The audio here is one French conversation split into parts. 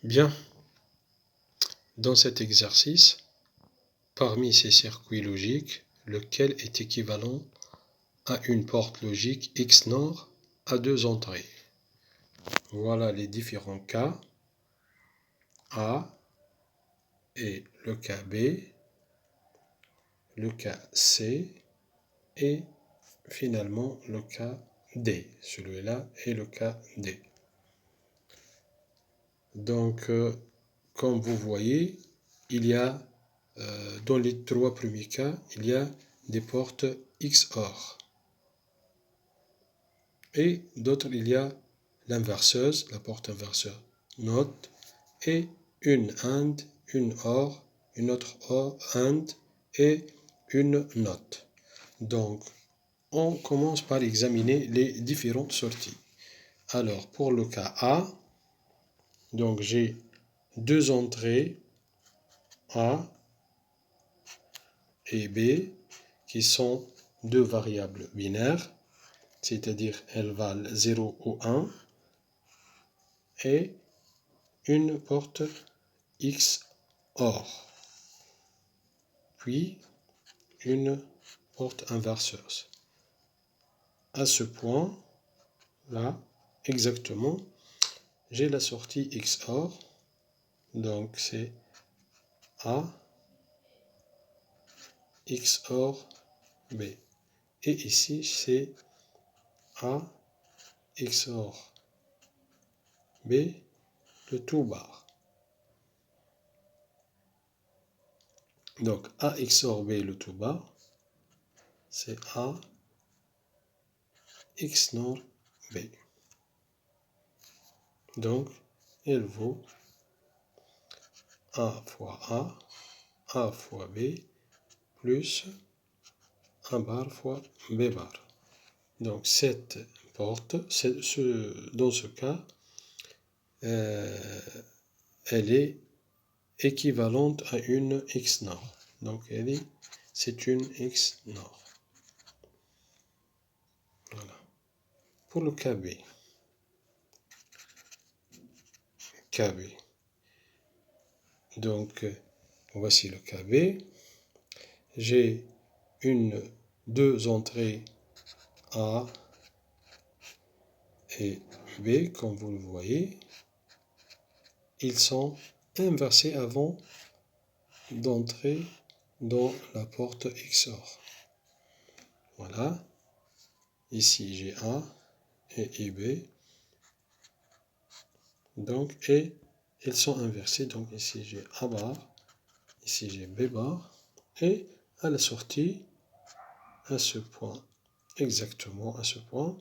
Bien, dans cet exercice, parmi ces circuits logiques, lequel est équivalent à une porte logique XNOR à deux entrées? Voilà les différents cas A et le cas B, le cas C et finalement le cas D. Celui-là est le cas D. Donc, comme vous voyez, il y a dans les trois premiers cas, il y a des portes XOR. Et d'autres, il y a l'inverseuse, la porte inverseur NOT, et une AND, une OR, une autre OR, AND et une NOT. Donc, on commence par examiner les différentes sorties. Alors, pour le cas A, donc j'ai deux entrées A et B qui sont deux variables binaires, c'est-à-dire elles valent 0 ou 1, et une porte XOR, puis une porte inverseuse. À ce point-là, exactement, j'ai la sortie XOR, donc c'est A XOR B. Et ici, c'est A XOR B, le tout bar. Donc A XOR B, le tout bar, c'est A XNOR B. Donc, elle vaut A fois A fois B, plus 1 bar fois B bar. Donc cette porte, dans ce cas, elle est équivalente à une XNOR. Donc c'est une XNOR. Voilà. Pour le KB. Donc voici le KB. J'ai deux entrées A et B, comme vous le voyez. Ils sont inversés avant d'entrer dans la porte XOR. Voilà. Ici j'ai A et B. Donc, et ils sont inversés. Donc ici j'ai A bar, ici j'ai B bar. Et à la sortie, à ce point, exactement à ce point,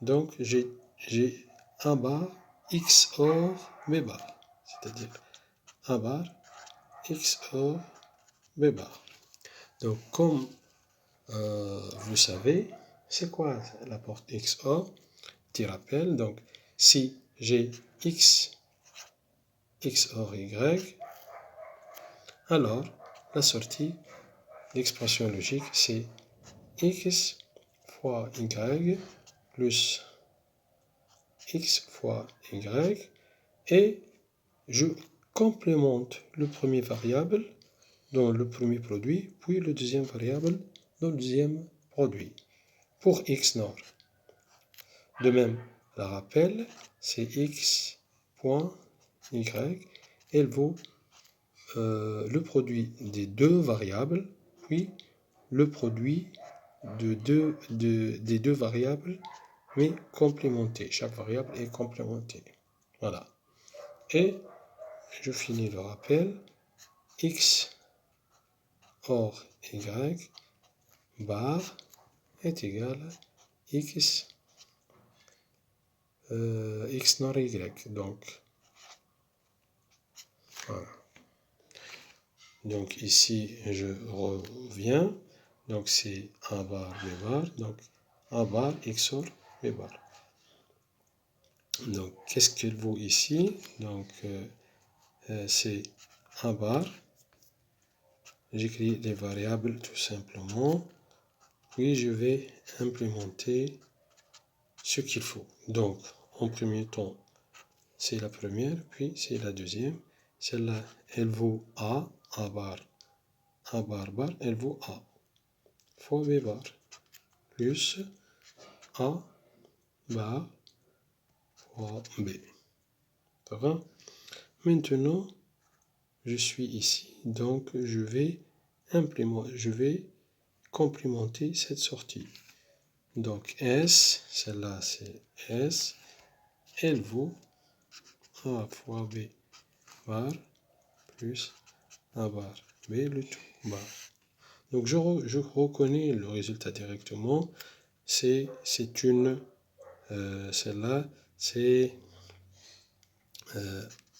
donc j'ai A bar XOR B bar. C'est-à-dire A bar XOR B bar. Donc comme vous savez, c'est quoi la porte XOR? Petit rappel, donc si j'ai X XOR Y, alors la sortie, l'expression logique, c'est X fois Y plus X fois Y, et je complémente le premier variable dans le premier produit, puis le deuxième variable dans le deuxième produit, pour XNOR. De même, la rappel, c'est X point Y, elle vaut le produit des deux variables, puis le produit des deux variables, mais complémentés. Chaque variable est complémentée. Voilà. Et je finis le rappel. X OR Y bar est égal à X XNOR Y. Donc, voilà. Donc ici, je reviens. Donc c'est A bar, B bar. Donc A bar XOR B bar. Donc qu'est-ce qu'il vaut ici? Donc c'est A bar. J'écris les variables tout simplement. Puis je vais implémenter ce qu'il faut. Donc en premier temps, c'est la première, puis c'est la deuxième. Celle-là, elle vaut A bar, bar, elle vaut A, fois B bar, plus A bar, fois B. Ça va? Maintenant, je suis ici, donc je vais complémenter cette sortie. Donc S, celle-là c'est S, elle vaut A fois B bar plus A bar B, le tout bar. Donc je reconnais le résultat directement. C'est une, celle-là c'est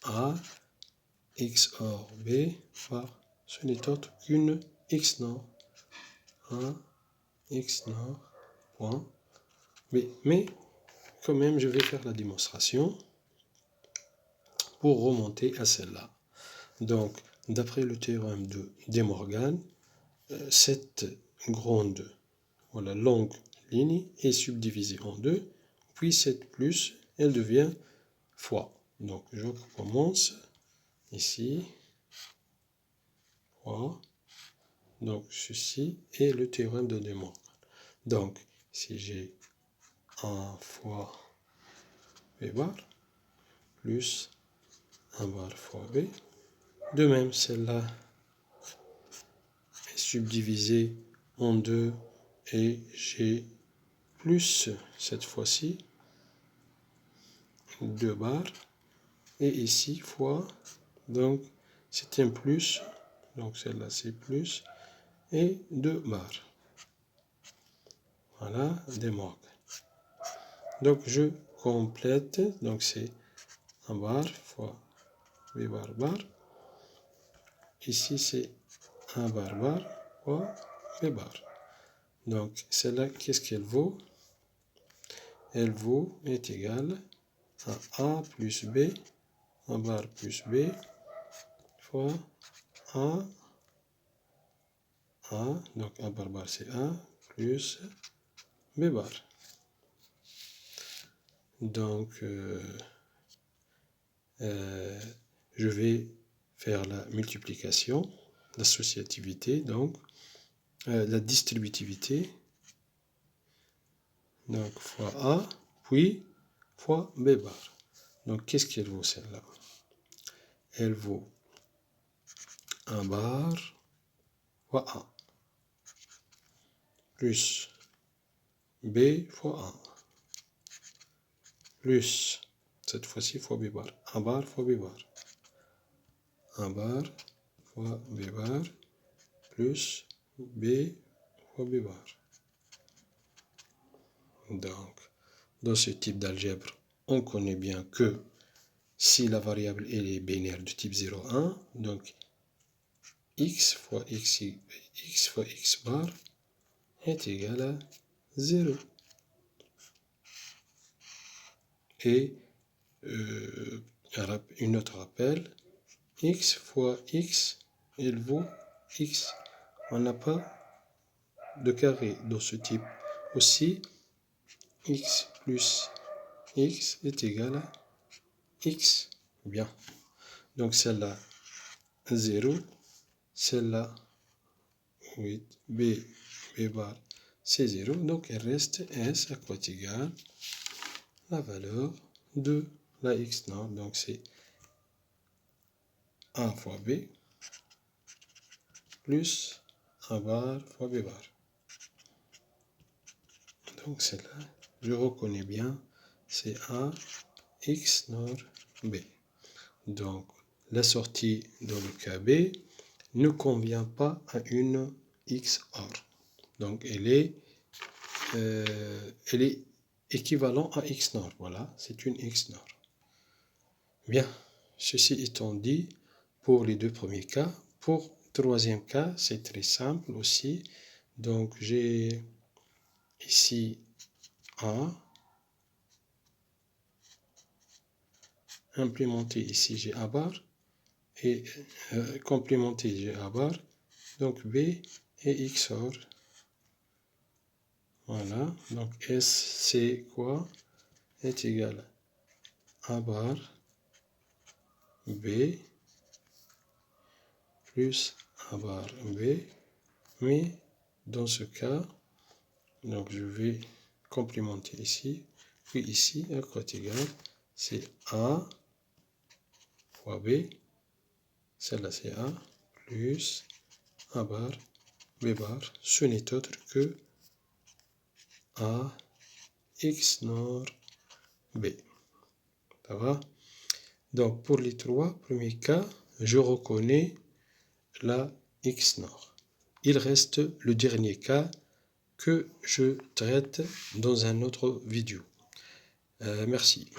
A XOR B par, ce n'est autre qu'une XNOR. A XNOR point B. Mais quand même, je vais faire la démonstration pour remonter à celle-là. Donc, d'après le théorème de De Morgan, cette grande, voilà, longue ligne est subdivisée en deux, puis cette plus, elle devient fois. Donc, je recommence ici, fois. Donc, ceci est le théorème de De Morgan. Donc, si j'ai 1 fois B bar, plus 1 bar fois B, de même, celle-là est subdivisée en deux et j'ai plus, cette fois-ci, 2 bars, et ici, fois, donc c'est un plus, donc celle-là c'est plus, et 2 bars. Voilà, des Morgan. Donc je complète, donc c'est 1 bar fois B bar bar. Ici c'est 1 bar bar fois B bar. Donc celle-là, qu'est-ce qu'elle vaut? Elle vaut, est égale à A plus B, 1 bar plus B, fois A, donc 1 bar bar c'est A, plus B bar. Donc, je vais faire la multiplication, l'associativité, donc la distributivité, donc fois A, puis fois B bar. Donc, qu'est-ce qu'elle vaut celle-là? Elle vaut 1 bar fois A, plus B fois A, plus, cette fois-ci fois B bar, 1 bar fois B bar, 1 bar fois B bar, plus B fois B bar. Donc, dans ce type d'algèbre, on connaît bien que si la variable est binaire de type 0, 1, donc x fois x bar est égal à 0. Et une autre rappel, x fois x, il vaut x. On n'a pas de carré dans ce type. Aussi, x plus x est égal à x. Bien. Donc celle-là, 0. Celle-là, 8. B bar, c'est 0. Donc il reste S à quoi égale la valeur de la x nord. Donc c'est 1 fois B plus 1 bar fois B bar. Donc celle-là, je reconnais bien, c'est A x nord B. Donc la sortie dans le cas B ne convient pas à une XOR. Donc elle est équivalente à XNOR. Voilà, c'est une XNOR. Bien, ceci étant dit, pour les deux premiers cas, pour le troisième cas, c'est très simple aussi. Donc j'ai ici A, implémenté ici j'ai A bar, et complémenté j'ai A bar, donc B et XOR. Voilà, donc S c'est quoi? Est égal à A bar B plus A bar B. Mais dans ce cas, donc je vais complémenter ici. Puis ici, à quoi égal, c'est A fois B. Celle-là, c'est A plus A bar B bar. Ce n'est autre que A X nord B. Ça va? Donc, pour les trois premiers cas, je reconnais la X nord. Il reste le dernier cas que je traite dans un autre vidéo. Merci.